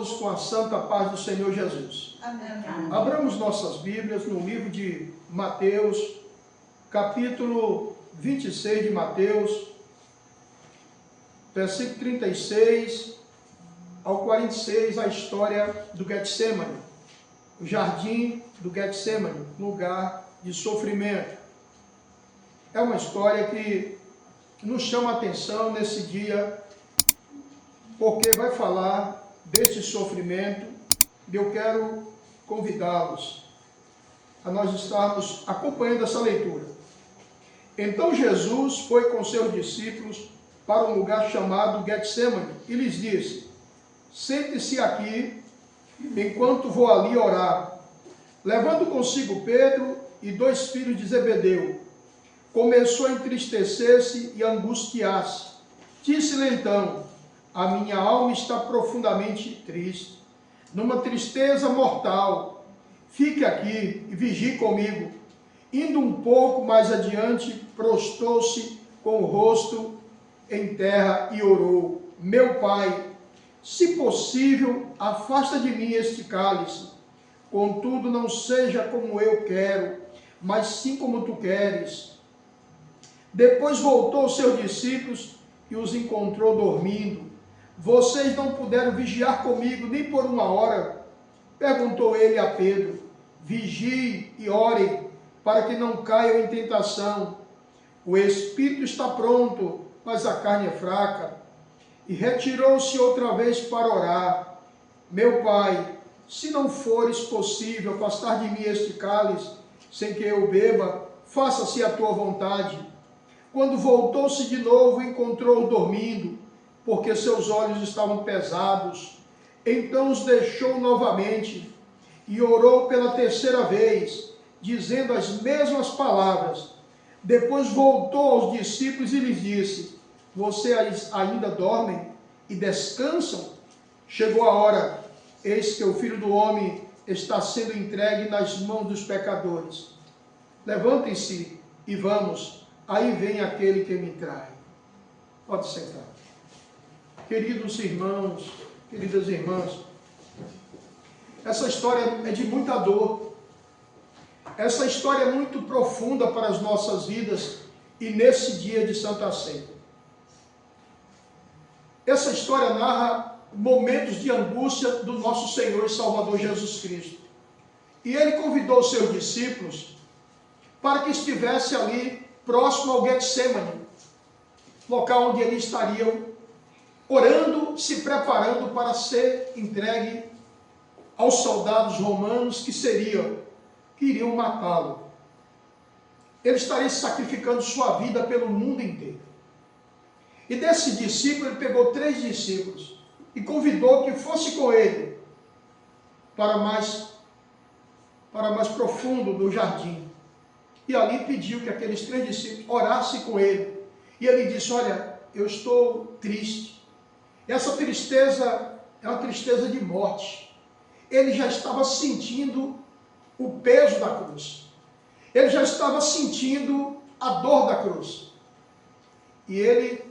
todos com a santa paz do Senhor Jesus. Amém. Abramos nossas Bíblias no livro de Mateus, capítulo 26 de Mateus, versículo 36 ao 46, a história do Getsemane, o jardim do Getsemane, lugar de sofrimento. É uma história que nos chama a atenção nesse dia, porque vai falar deste sofrimento, e eu quero convidá-los a nós estarmos acompanhando essa leitura. Então Jesus foi com seus discípulos para um lugar chamado Getsemane e lhes disse: sente-se aqui, enquanto vou ali orar. Levando consigo Pedro e 2 filhos de Zebedeu, começou a entristecer-se e a angustiar-se. Disse-lhe então: a minha alma está profundamente triste, numa tristeza mortal. Fique aqui e vigie comigo. Indo um pouco mais adiante, prostrou-se com o rosto em terra e orou: meu Pai, se possível, afasta de mim este cálice. Contudo, não seja como eu quero, mas sim como tu queres. Depois voltou aos seus discípulos e os encontrou dormindo. Vocês não puderam vigiar comigo nem por uma hora? Perguntou ele a Pedro. Vigiem e orem, para que não caiam em tentação. O espírito está pronto, mas a carne é fraca. E retirou-se outra vez para orar. Meu Pai, se não fores possível afastar de mim este cálice, sem que eu beba, faça-se a tua vontade. Quando voltou-se de novo, encontrou-o dormindo, porque seus olhos estavam pesados. Então os deixou novamente e orou pela 3ª vez, dizendo as mesmas palavras. Depois voltou aos discípulos e lhes disse: vocês ainda dormem e descansam? Chegou a hora, eis que o Filho do Homem está sendo entregue nas mãos dos pecadores. Levantem-se e vamos, aí vem aquele que me trai. Pode sentar. Queridos irmãos, queridas irmãs, essa história é de muita dor. Essa história é muito profunda para as nossas vidas e nesse dia de Santa Ceia. Essa história narra momentos de angústia do nosso Senhor e Salvador Jesus Cristo. E ele convidou os seus discípulos para que estivesse ali próximo ao Getsemane, local onde eles estariam orando, se preparando para ser entregue aos soldados romanos que iriam matá-lo. Ele estaria sacrificando sua vida pelo mundo inteiro. E desse discípulo, ele pegou 3 discípulos e convidou que fosse com ele para mais profundo do jardim. E ali pediu que aqueles 3 discípulos orassem com ele. E ele disse: olha, eu estou triste. Essa tristeza é uma tristeza de morte. Ele já estava sentindo o peso da cruz. Ele já estava sentindo a dor da cruz. E ele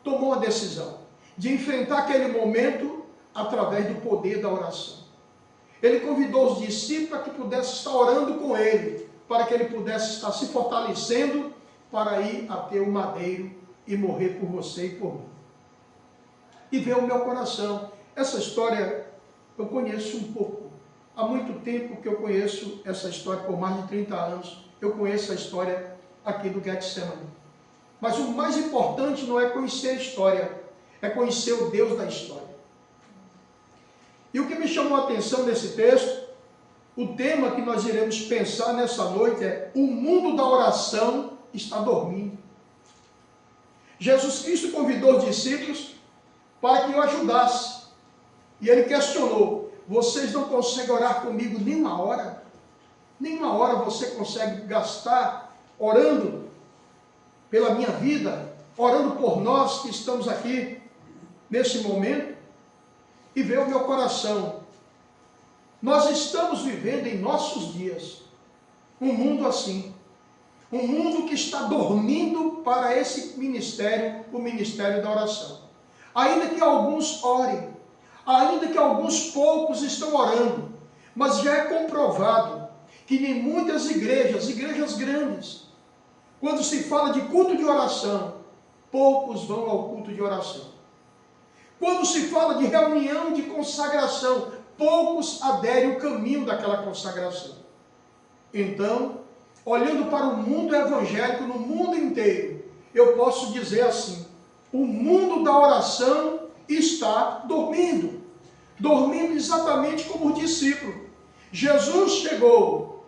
tomou a decisão de enfrentar aquele momento através do poder da oração. Ele convidou os discípulos para que pudessem estar orando com ele, para que ele pudesse estar se fortalecendo para ir até o madeiro e morrer por você e por mim. E veio ao meu coração. Essa história eu conheço um pouco. Há muito tempo que eu conheço essa história, por mais de 30 anos, eu conheço a história aqui do Getsemane. Mas o mais importante não é conhecer a história, é conhecer o Deus da história. E o que me chamou a atenção nesse texto, o tema que nós iremos pensar nessa noite é: o mundo da oração está dormindo. Jesus Cristo convidou os discípulos para que o ajudasse. E ele questionou: vocês não conseguem orar comigo nem uma hora? Nem uma hora você consegue gastar orando pela minha vida, orando por nós que estamos aqui nesse momento? E veio ao meu coração: nós estamos vivendo em nossos dias um mundo assim, um mundo que está dormindo para esse ministério, o ministério da oração. Ainda que alguns orem, ainda que alguns poucos estão orando, mas já é comprovado que em muitas igrejas grandes, quando se fala de culto de oração, poucos vão ao culto de oração. Quando se fala de reunião de consagração, poucos aderem ao caminho daquela consagração. Então, olhando para o mundo evangélico no mundo inteiro, eu posso dizer assim: o mundo da oração está dormindo. Dormindo exatamente como os discípulos. Jesus chegou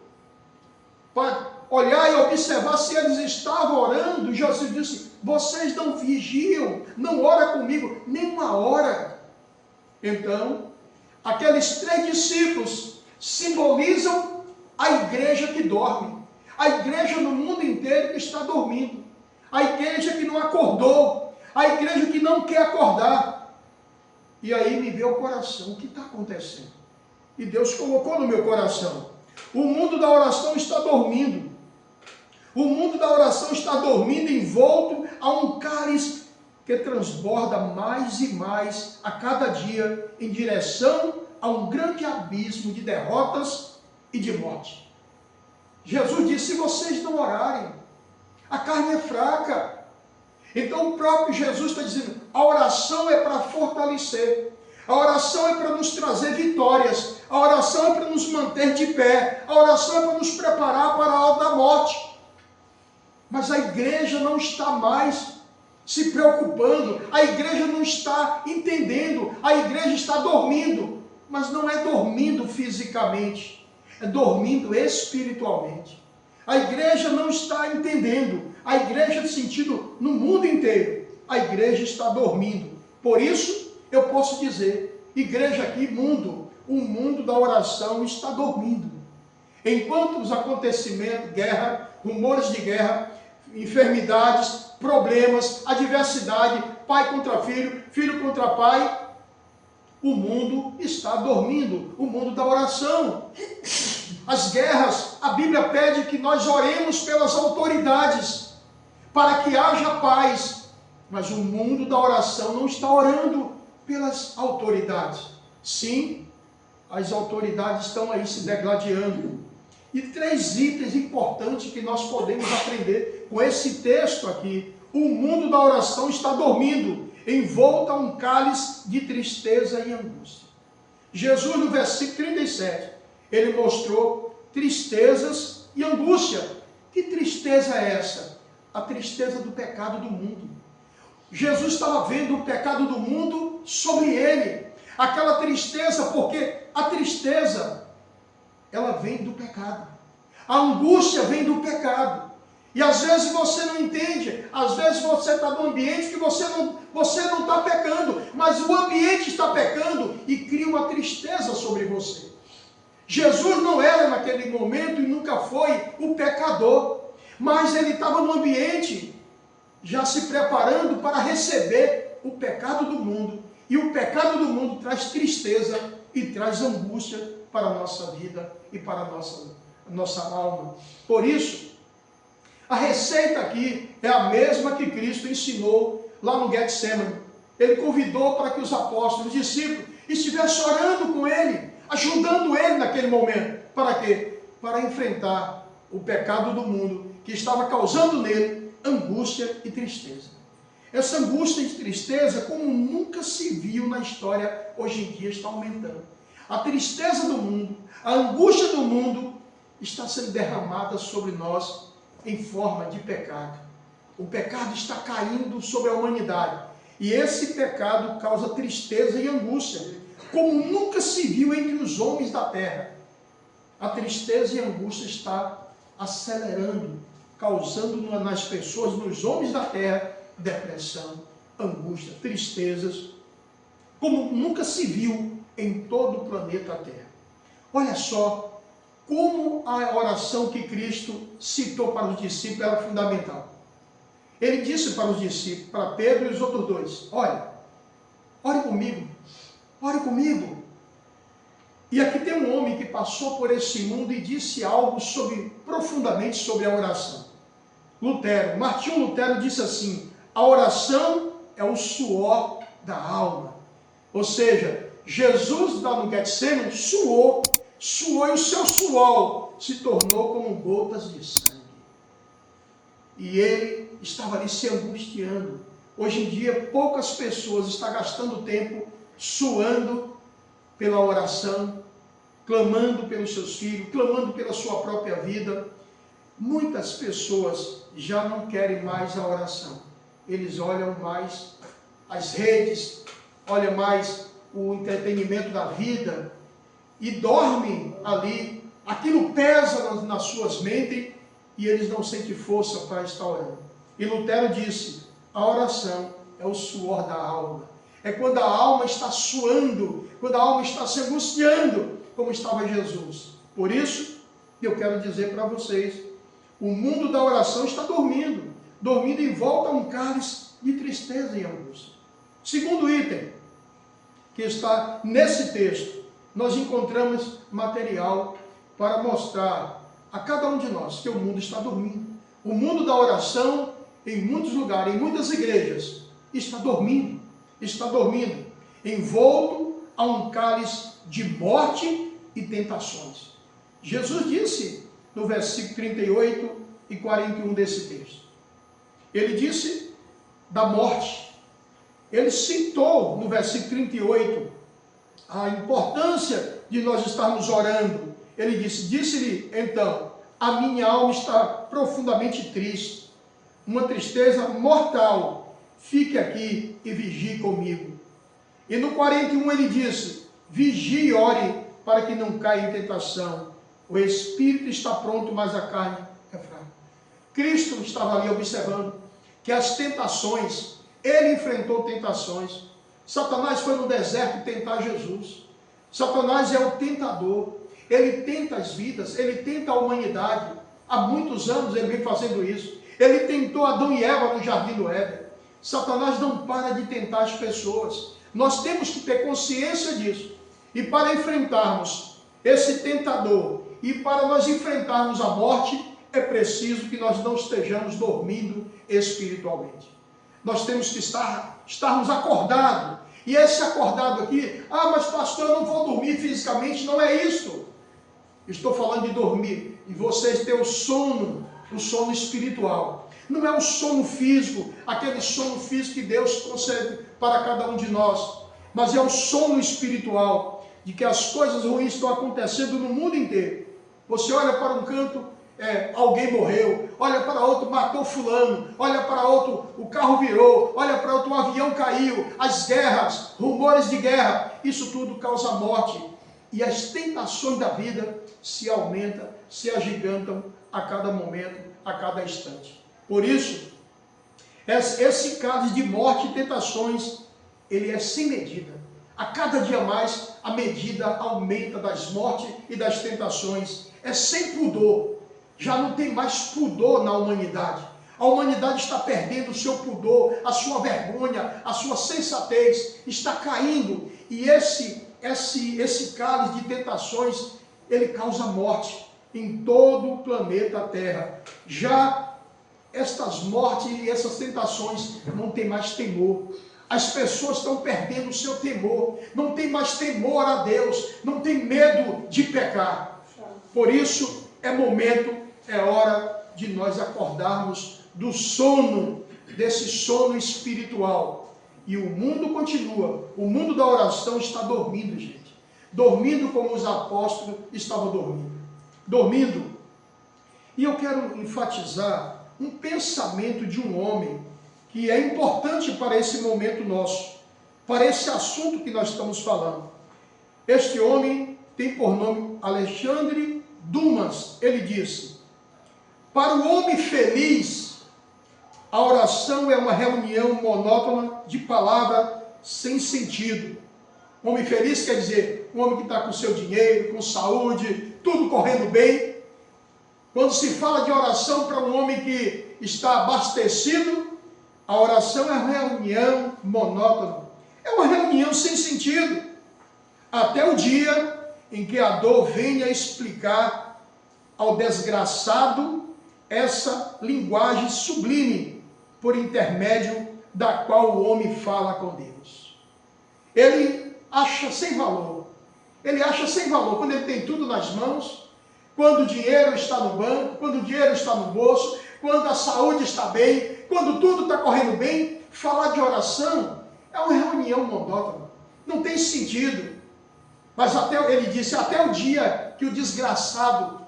para olhar e observar se eles estavam orando. Jesus disse: vocês não vigiam, não oram comigo, nem uma hora. Então, aqueles 3 discípulos simbolizam a igreja que dorme. A igreja no mundo inteiro que está dormindo. A igreja que não acordou. A igreja que não quer acordar. E aí me veio o coração: o que está acontecendo? E Deus colocou no meu coração: o mundo da oração está dormindo. O mundo da oração está dormindo, envolto a um cálice que transborda mais e mais a cada dia em direção a um grande abismo de derrotas e de morte. Jesus disse: se vocês não orarem, a carne é fraca. Então o próprio Jesus está dizendo: a oração é para fortalecer, a oração é para nos trazer vitórias, a oração é para nos manter de pé, a oração é para nos preparar para a hora da morte. Mas a igreja não está mais se preocupando, a igreja não está entendendo, a igreja está dormindo, mas não é dormindo fisicamente, é dormindo espiritualmente. A igreja não está entendendo, a igreja no sentido no mundo inteiro, a igreja está dormindo. Por isso, eu posso dizer, igreja aqui, mundo, o mundo da oração está dormindo. Enquanto os acontecimentos, guerra, rumores de guerra, enfermidades, problemas, adversidade, pai contra filho, filho contra pai, o mundo está dormindo, o mundo da oração. As guerras, a Bíblia pede que nós oremos pelas autoridades, para que haja paz, mas o mundo da oração não está orando pelas autoridades. Sim, as autoridades estão aí se degladiando. E 3 itens importantes que nós podemos aprender com esse texto aqui. O mundo da oração está dormindo, envolto a um cálice de tristeza e angústia. Jesus, no versículo 37, ele mostrou tristezas e angústia. Que tristeza é essa? A tristeza do pecado do mundo. Jesus estava vendo o pecado do mundo sobre ele. Aquela tristeza, porque a tristeza, ela vem do pecado. A angústia vem do pecado. E às vezes você não entende, às vezes você está num ambiente que você não está pecando, mas o ambiente está pecando e cria uma tristeza sobre você. Jesus não era naquele momento e nunca foi o pecador, mas ele estava no ambiente já se preparando para receber o pecado do mundo. E o pecado do mundo traz tristeza e traz angústia para a nossa vida e para a nossa alma. Por isso, a receita aqui é a mesma que Cristo ensinou lá no Getsemane. Ele convidou para que os apóstolos, os discípulos, estivessem orando com ele, ajudando ele naquele momento. Para quê? Para enfrentar o pecado do mundo que estava causando nele angústia e tristeza. Essa angústia e tristeza, como nunca se viu na história, hoje em dia está aumentando. A tristeza do mundo, a angústia do mundo está sendo derramada sobre nós em forma de pecado. O pecado está caindo sobre a humanidade. E esse pecado causa tristeza e angústia, como nunca se viu entre os homens da terra. A tristeza e a angústia está acelerando, causando nas pessoas, nos homens da terra, depressão, angústia, tristezas, como nunca se viu em todo o planeta Terra. Olha só como a oração que Cristo citou para os discípulos era fundamental. Ele disse para os discípulos, para Pedro e os outros 2, olha, ore comigo, ore comigo. E aqui tem um homem que passou por esse mundo e disse algo profundamente sobre a oração. Lutero, Martinho Lutero disse assim: a oração é o suor da alma. Ou seja, Jesus, lá no Getsemane, suou e o seu suor se tornou como gotas de sangue. E ele estava ali se angustiando. Hoje em dia, poucas pessoas estão gastando tempo suando pela oração, clamando pelos seus filhos, clamando pela sua própria vida. Muitas pessoas já não querem mais a oração. Eles olham mais as redes, olham mais o entretenimento da vida e dormem ali. Aquilo pesa nas suas mentes e eles não sentem força para estar orando. E Lutero disse: a oração é o suor da alma. É quando a alma está suando, quando a alma está se angustiando, como estava Jesus. Por isso, eu quero dizer para vocês, o mundo da oração está dormindo em volta a um cálice de tristeza e angústia. Segundo item, que está nesse texto, nós encontramos material para mostrar a cada um de nós que o mundo está dormindo. O mundo da oração, em muitos lugares, em muitas igrejas, está dormindo, envolto a um cálice de morte e tentações. Jesus disse no versículo 38 e 41 desse texto. Ele disse da morte. Ele citou no versículo 38 a importância de nós estarmos orando. Ele disse-lhe então: a minha alma está profundamente triste, uma tristeza mortal, fique aqui e vigie comigo. E no 41 ele disse: vigie e ore para que não caia em tentação. O espírito está pronto, mas a carne é fraca. Cristo estava ali observando que as tentações, ele enfrentou tentações. Satanás foi no deserto tentar Jesus. Satanás é o tentador. Ele tenta as vidas, ele tenta a humanidade. Há muitos anos ele vem fazendo isso. Ele tentou Adão e Eva no jardim do Éden. Satanás não para de tentar as pessoas. Nós temos que ter consciência disso. E para enfrentarmos esse tentador e para nós enfrentarmos a morte, é preciso que nós não estejamos dormindo espiritualmente. Nós temos que estarmos acordados. E esse acordado aqui, mas pastor, eu não vou dormir fisicamente, não é isso. Estou falando de dormir. E vocês têm o sono espiritual. Não é o sono físico, aquele sono físico que Deus concede para cada um de nós. Mas é o sono espiritual, de que as coisas ruins estão acontecendo no mundo inteiro. Você olha para um canto, alguém morreu, olha para outro, matou fulano, olha para outro, o carro virou, olha para outro, um avião caiu, as guerras, rumores de guerra, isso tudo causa morte. E as tentações da vida se aumentam, se agigantam a cada momento, a cada instante. Por isso, esse cálice de morte e tentações, ele é sem medida. A cada dia mais, a medida aumenta das mortes e das tentações. É sem pudor. Já não tem mais pudor na humanidade. A humanidade está perdendo o seu pudor, a sua vergonha, a sua sensatez está caindo. E esse cálice de tentações, ele causa morte em todo o planeta Terra. Já estas mortes e essas tentações não tem mais temor. As pessoas estão perdendo o seu temor, não tem mais temor a Deus, não tem medo de pecar. Por isso é hora de nós acordarmos do sono, desse sono espiritual. E o mundo continua, o mundo da oração está dormindo, gente. Dormindo como os apóstolos estavam dormindo. E eu quero enfatizar um pensamento de um homem que é importante para esse momento nosso, para esse assunto que nós estamos falando. Este homem tem por nome Alexandre Dumas. Ele disse: para o homem feliz, a oração é uma reunião monótona de palavras sem sentido. Homem feliz quer dizer um homem que está com seu dinheiro, com saúde, tudo correndo bem. Quando se fala de oração para um homem que está abastecido, a oração é uma reunião monótona. É uma reunião sem sentido. Até o dia em que a dor venha explicar ao desgraçado essa linguagem sublime, por intermédio da qual o homem fala com Deus. Ele acha sem valor. Ele acha sem valor quando ele tem tudo nas mãos, quando o dinheiro está no banco, quando o dinheiro está no bolso, quando a saúde está bem, quando tudo está correndo bem. Falar de oração é uma reunião monótona, não tem sentido. Mas ele disse, até o dia que o desgraçado,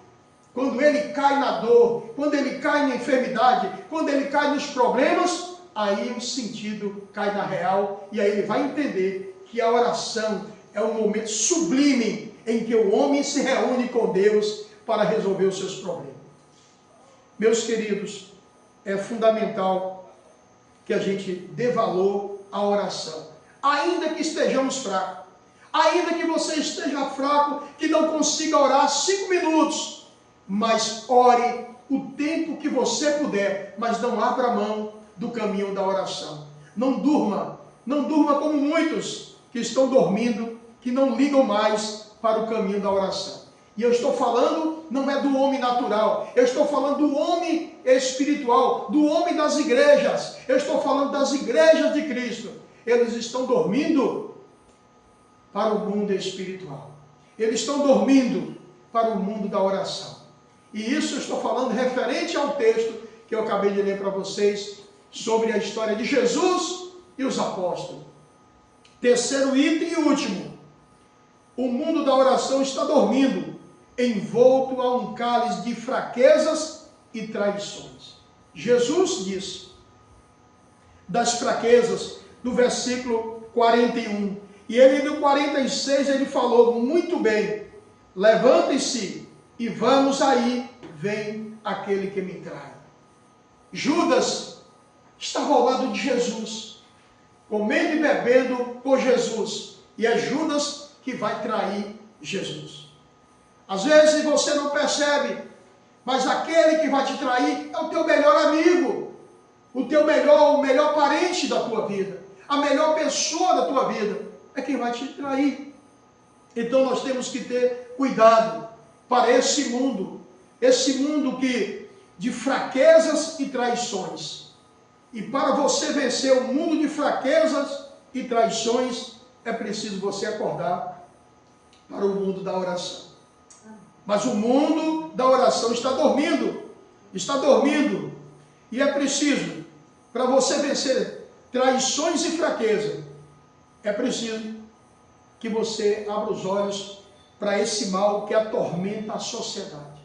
quando ele cai na dor, quando ele cai na enfermidade, quando ele cai nos problemas, aí o sentido cai na real, e aí ele vai entender que a oração é um momento sublime em que o homem se reúne com Deus para resolver os seus problemas. Meus queridos, é fundamental que a gente dê valor à oração, ainda que estejamos fracos. Ainda que você esteja fraco, que não consiga orar 5 minutos, mas ore o tempo que você puder, mas não abra mão do caminho da oração. Não durma como muitos que estão dormindo, que não ligam mais para o caminho da oração. E eu estou falando, não é do homem natural, eu estou falando do homem espiritual, do homem das igrejas, eu estou falando das igrejas de Cristo. Eles estão dormindo para o mundo espiritual. Eles estão dormindo para o mundo da oração. E isso eu estou falando referente ao texto que eu acabei de ler para vocês, sobre a história de Jesus e os apóstolos. Terceiro item e último. O mundo da oração está dormindo, envolto a um cálice de fraquezas e traições. Jesus disse das fraquezas, no versículo 41. E ele no 46 ele falou muito bem, levantem-se e vamos aí, vem aquele que me trai. Judas estava ao lado de Jesus, comendo e bebendo por Jesus, e é Judas que vai trair Jesus. Às vezes você não percebe, mas aquele que vai te trair é o teu melhor amigo, o melhor parente da tua vida, a melhor pessoa da tua vida. É quem vai te trair. Então nós temos que ter cuidado para esse mundo que de fraquezas e traições. E para você vencer o mundo de fraquezas e traições, é preciso você acordar para o mundo da oração. Mas o mundo da oração está dormindo. E é preciso, para você vencer traições e fraquezas, é preciso que você abra os olhos para esse mal que atormenta a sociedade.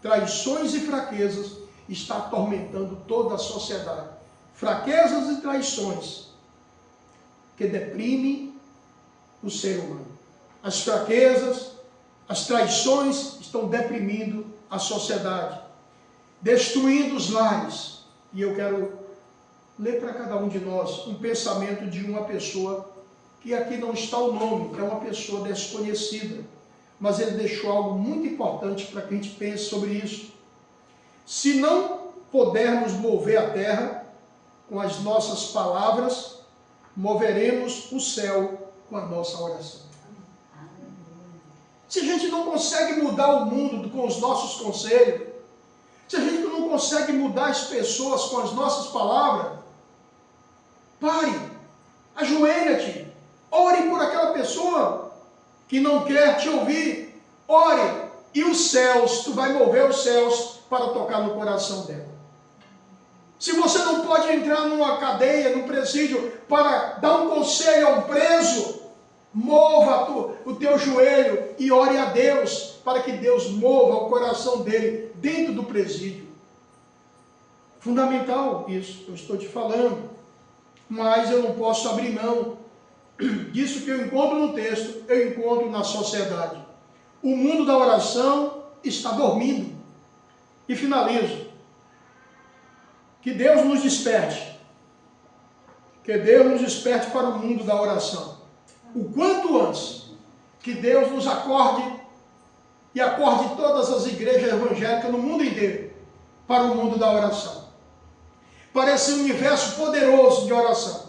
Traições e fraquezas está atormentando toda a sociedade. Fraquezas e traições que deprimem o ser humano. As fraquezas, as traições estão deprimindo a sociedade, destruindo os lares. E eu quero ler para cada um de nós um pensamento de uma pessoa que aqui não está o nome, que é uma pessoa desconhecida, mas ele deixou algo muito importante para que a gente pense sobre isso. Se não pudermos mover a terra com as nossas palavras, moveremos o céu com a nossa oração. Se a gente não consegue mudar o mundo com os nossos conselhos, se a gente não consegue mudar as pessoas com as nossas palavras, pare, ajoelha-te, ore por aquela pessoa que não quer te ouvir, ore, e os céus, tu vai mover os céus para tocar no coração dela. Se você não pode entrar numa cadeia, num presídio, para dar um conselho a um preso, mova o teu joelho e ore a Deus, para que Deus mova o coração dele dentro do presídio. Fundamental isso, eu estou te falando, mas eu não posso abrir mão disso que eu encontro no texto, eu encontro na sociedade. O mundo da oração está dormindo. E finalizo. Que Deus nos desperte. Que Deus nos desperte para o mundo da oração. O quanto antes. Que Deus nos acorde e acorde todas as igrejas evangélicas no mundo inteiro para o mundo da oração. Para esse universo poderoso de oração.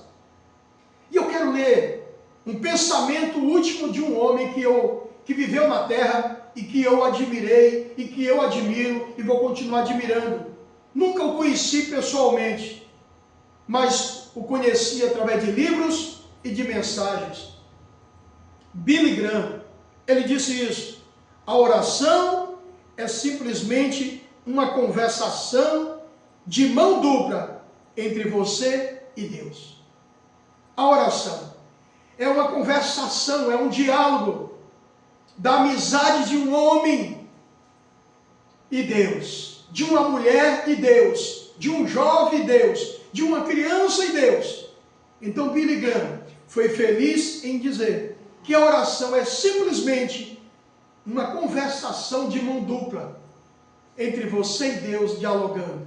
E eu quero ler um pensamento último de um homem que viveu na terra e que eu admirei e que eu admiro e vou continuar admirando. Nunca o conheci pessoalmente, mas o conheci através de livros e de mensagens. Billy Graham, ele disse isso. A oração é simplesmente uma conversação de mão dupla entre você e Deus. A oração é uma conversação, é um diálogo da amizade de um homem e Deus, de uma mulher e Deus, de um jovem e Deus, de uma criança e Deus. Então Billy Graham foi feliz em dizer que a oração é simplesmente uma conversação de mão dupla entre você e Deus dialogando,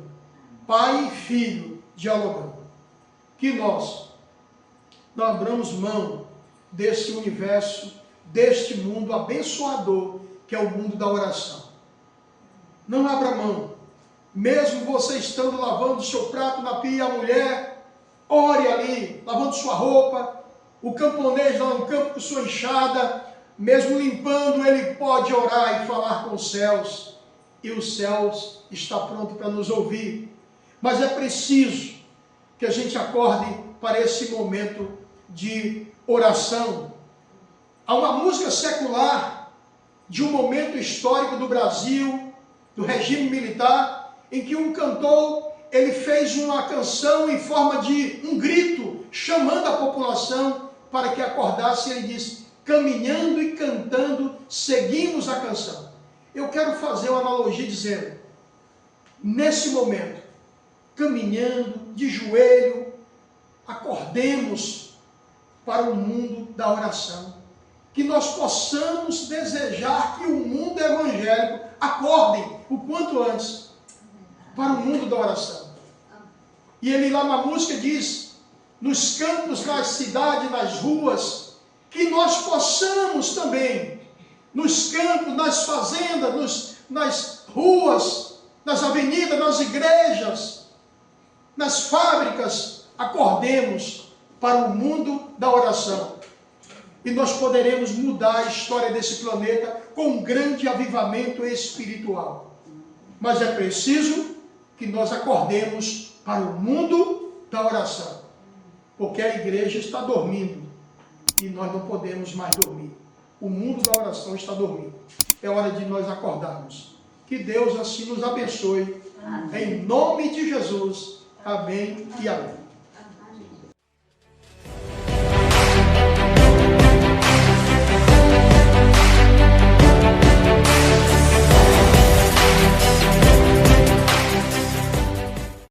pai e filho dialogando. Que nós não abramos mão desse universo, deste mundo abençoador que é o mundo da oração. Não abra mão. Mesmo você estando lavando seu prato na pia, a mulher, ore ali, lavando sua roupa, o camponês lá no campo com sua enxada, mesmo limpando, ele pode orar e falar com os céus, e os céus está pronto para nos ouvir. Mas é preciso que a gente acorde para esse momento de oração. Há uma música secular de um momento histórico do Brasil, do regime militar, em que um cantor, ele fez uma canção em forma de um grito, chamando a população para que acordasse. Ele disse: caminhando e cantando, seguimos a canção. Eu quero fazer uma analogia dizendo, nesse momento, caminhando, de joelho, acordemos para o mundo da oração. Que nós possamos desejar que o mundo evangélico acordem o quanto antes para o mundo da oração. E ele lá na música diz, nos campos, nas cidades, nas ruas, que nós possamos também, nos campos, nas fazendas, nas ruas, nas avenidas, nas igrejas, nas fábricas, acordemos para o mundo da oração. E nós poderemos mudar a história desse planeta com um grande avivamento espiritual. Mas é preciso que nós acordemos para o mundo da oração. Porque a igreja está dormindo e nós não podemos mais dormir. O mundo da oração está dormindo. É hora de nós acordarmos. Que Deus assim nos abençoe. Amém. Em nome de Jesus. Amém e amém.